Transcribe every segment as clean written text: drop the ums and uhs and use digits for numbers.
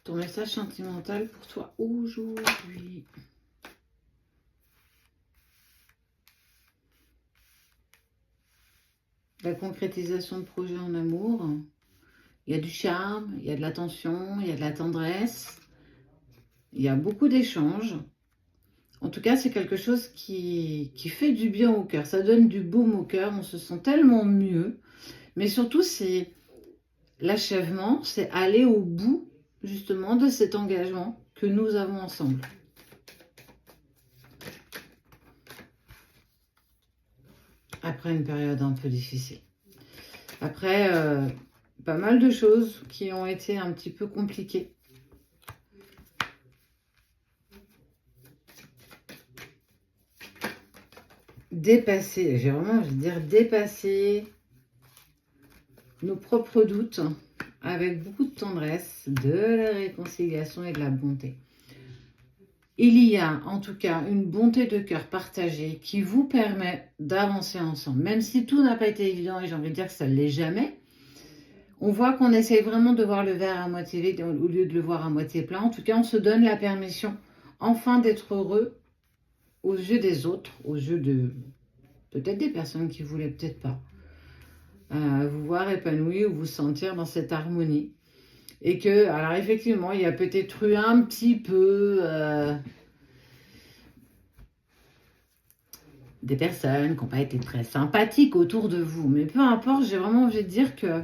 ton message sentimental pour toi aujourd'hui. La concrétisation de projets en amour. Il y a du charme, il y a de l'attention, il y a de la tendresse. Il y a beaucoup d'échanges. En tout cas, c'est quelque chose qui fait du bien au cœur. Ça donne du baume au cœur. On se sent tellement mieux. Mais surtout, c'est l'achèvement. C'est aller au bout, justement, de cet engagement que nous avons ensemble. Après une période un peu difficile. Après, pas mal de choses qui ont été un petit peu compliquées. Dépasser, j'ai vraiment envie de dire dépasser nos propres doutes avec beaucoup de tendresse, de la réconciliation et de la bonté. Il y a en tout cas une bonté de cœur partagée qui vous permet d'avancer ensemble. Même si tout n'a pas été évident, et j'ai envie de dire que ça ne l'est jamais, on voit qu'on essaye vraiment de voir le verre à moitié vide au lieu de le voir à moitié plein. En tout cas, on se donne la permission enfin d'être heureux aux yeux des autres, aux yeux de peut-être des personnes qui ne voulaient peut-être pas vous voir épanoui ou vous sentir dans cette harmonie. Et que, alors effectivement, il y a peut-être eu un petit peu des personnes qui n'ont pas été très sympathiques autour de vous. Mais peu importe, j'ai vraiment envie de dire que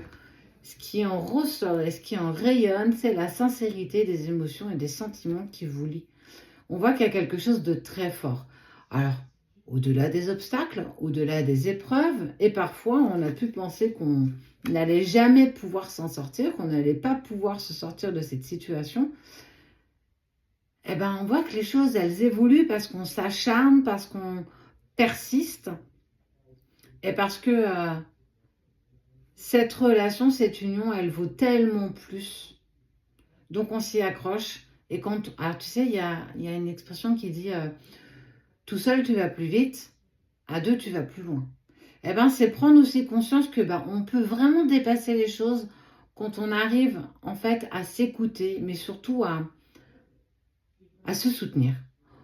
ce qui en ressort et ce qui en rayonne, c'est la sincérité des émotions et des sentiments qui vous lient. On voit qu'il y a quelque chose de très fort. Alors, au-delà des obstacles, au-delà des épreuves, et parfois on a pu penser qu'on n'allait jamais pouvoir s'en sortir, qu'on n'allait pas pouvoir se sortir de cette situation, eh ben on voit que les choses, elles évoluent parce qu'on s'acharne, parce qu'on persiste, et parce que cette relation, cette union, elle vaut tellement plus. Donc on s'y accroche, et quand... Alors tu sais, il y a une expression qui dit tout seul tu vas plus vite, à deux tu vas plus loin. Eh ben, c'est prendre aussi conscience que on peut vraiment dépasser les choses quand on arrive en fait à s'écouter, mais surtout à se soutenir.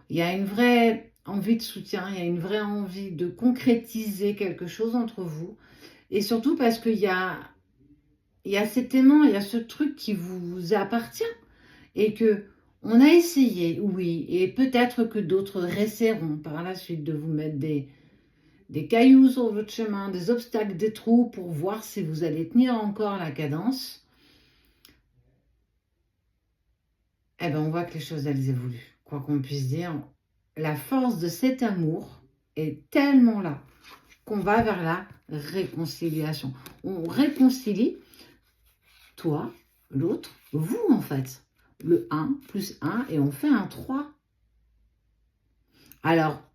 Il y a une vraie envie de soutien, il y a une vraie envie de concrétiser quelque chose entre vous, et surtout parce qu'il y a cet aimant, il y a ce truc qui vous appartient, et que on a essayé, oui, et peut-être que d'autres essaieront par la suite de vous mettre des cailloux sur votre chemin, des obstacles, des trous pour voir si vous allez tenir encore la cadence, eh bien on voit que les choses, elles évoluent. Quoi qu'on puisse dire, la force de cet amour est tellement là qu'on va vers la réconciliation. On réconcilie toi, l'autre, vous en fait. Le 1 plus 1 et on fait un 3. Alors,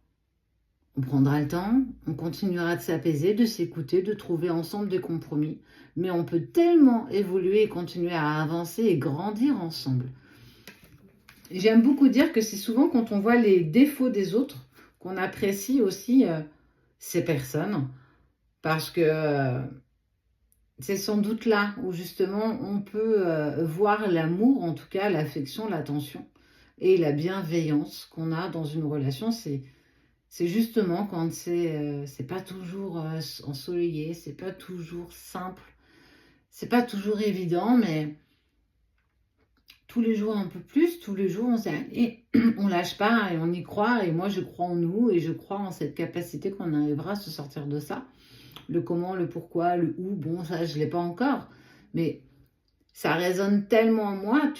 on prendra le temps, on continuera de s'apaiser, de s'écouter, de trouver ensemble des compromis. Mais on peut tellement évoluer et continuer à avancer et grandir ensemble. J'aime beaucoup dire que c'est souvent quand on voit les défauts des autres qu'on apprécie aussi ces personnes. Parce que c'est sans doute là où justement on peut voir l'amour, en tout cas l'affection, l'attention et la bienveillance qu'on a dans une relation. C'est justement quand c'est pas toujours ensoleillé, c'est pas toujours simple, c'est pas toujours évident, mais tous les jours un peu plus, tous les jours on lâche pas et on y croit, et moi je crois en nous et je crois en cette capacité qu'on arrivera à se sortir de ça. Le comment, le pourquoi, le où, bon ça je l'ai pas encore, mais ça résonne tellement en moi,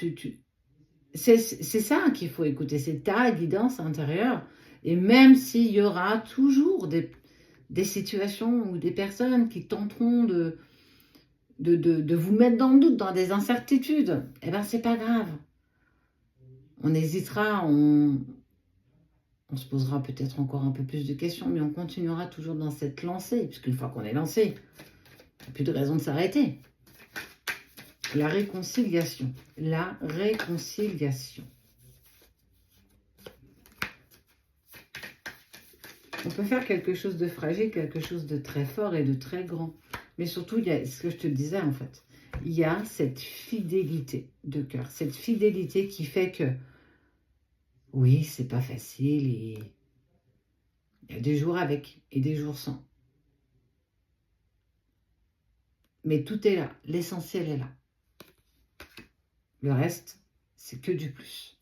c'est ça qu'il faut écouter, c'est ta guidance intérieure. Et même s'il y aura toujours des situations ou des personnes qui tenteront de vous mettre dans le doute, dans des incertitudes, eh bien, c'est pas grave. On hésitera, on se posera peut-être encore un peu plus de questions, mais on continuera toujours dans cette lancée, puisqu'une fois qu'on est lancé, il n'y a plus de raison de s'arrêter. La réconciliation. La réconciliation. On peut faire quelque chose de fragile, quelque chose de très fort et de très grand. Mais surtout, il y a ce que je te disais en fait. il y a cette fidélité de cœur, cette fidélité qui fait que, oui, c'est pas facile et il y a des jours avec et des jours sans. Mais tout est là, l'essentiel est là. Le reste, c'est que du plus.